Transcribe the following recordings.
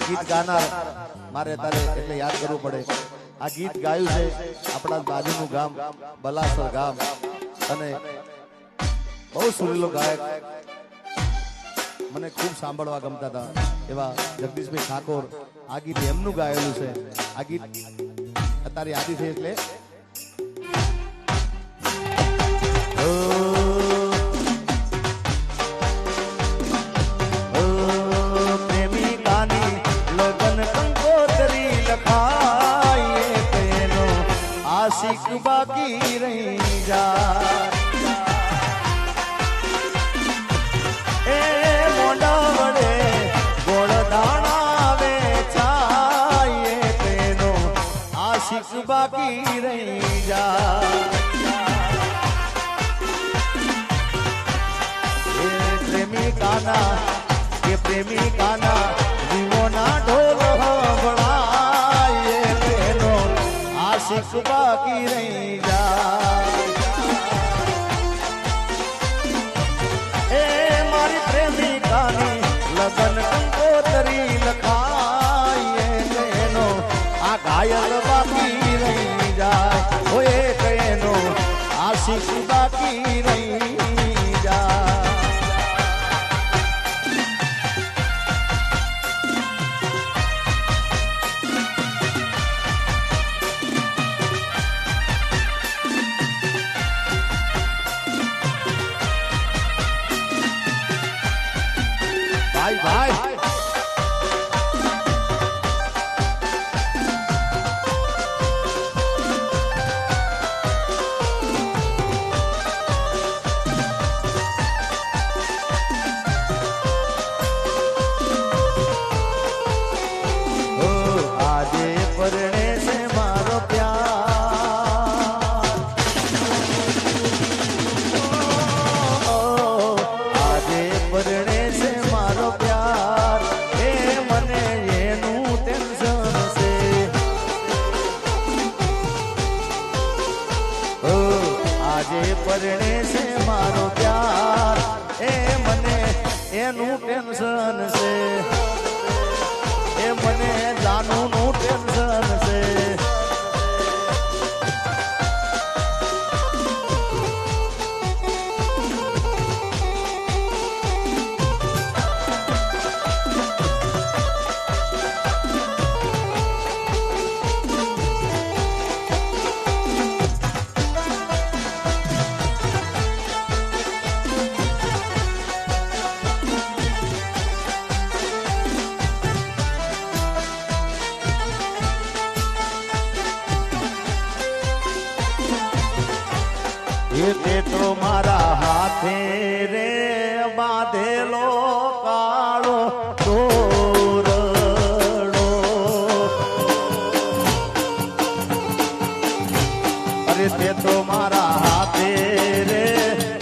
ગીત ગાનાર મારે તારે એટલે યાદ કરવું પડે. આ ગીત ગાયું છે આપણા બાજુનું ગામ બલાસર ગામ અને બહુ સુરીલો ગાયક મને ખૂબ સાંભળવા ગમતા હતા એવા જગદીશભાઈ ઠાકોર. આ ગીત એમનું ગાયેલું છે. આ ગીત અત્યારે યાદી છે એટલે આશિક બાકી રહી જાય એ મોઢા વડે ગોળ દાણા વેચાય તેનો આશિક બાકી રહી જાય એ પ્રેમિકાના કે પ્રેમિકાના જીવોના ઢોલ હંભળાય તેનો આશિક બાકી રહી જાય એ મારી પ્રેમિકાની લગન કંકોતરી લખાય તેનો આ ઘાયલ બાકી રહી જાય હોય તેનો આશિક બાકી રહી જાય. ભાઈ ભાઈ આજે પરણે છે મારો પ્યાર આજે પરણે છે મારો પ્યાર એ મને એનું ટેન્શન છે આજે પરણે છે મારો પ્યાર એ મને એનું ટેન્શન છે એ મને જાનુનું ટેન્શન છે. એ તો મારા હાથે રે બાંધેલો કાળો તોરડો અરે તે તો મારા હાથે રે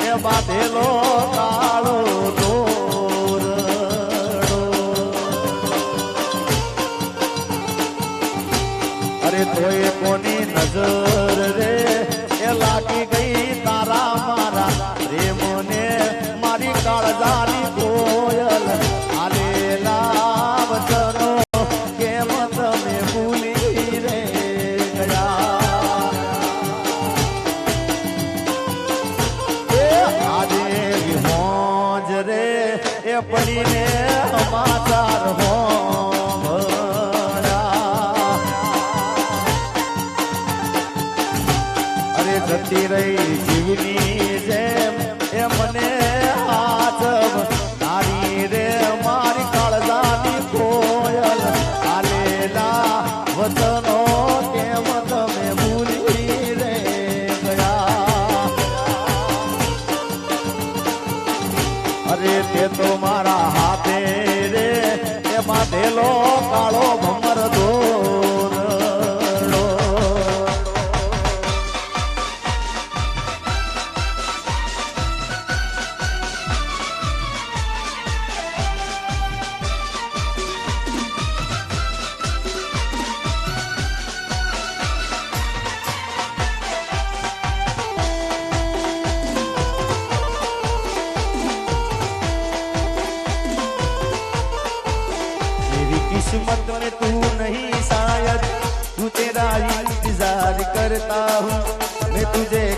એ બાંધેલો કાળો તોરડો અરે તોય કોની નજર રે એ લાગી ગઈ તારા મારા પ્રેમને મારી કાળજાની કોયલ આલેલા વચનો કેમ તમે ભૂલી રે ગયા એ આજે હોજ રે એ પડીને સમાચાર હો જતી રહી જીવની જેમ એ મને હાથમ તારી રે મારી કાળજાની કોયલ આલેલા વચનો કેમ તમે ભૂલી રે ગયા અરે તે તો મારા હાથે રે એ બાંધેલો કાળો ભમર દોર करता हूँ मैं तुझे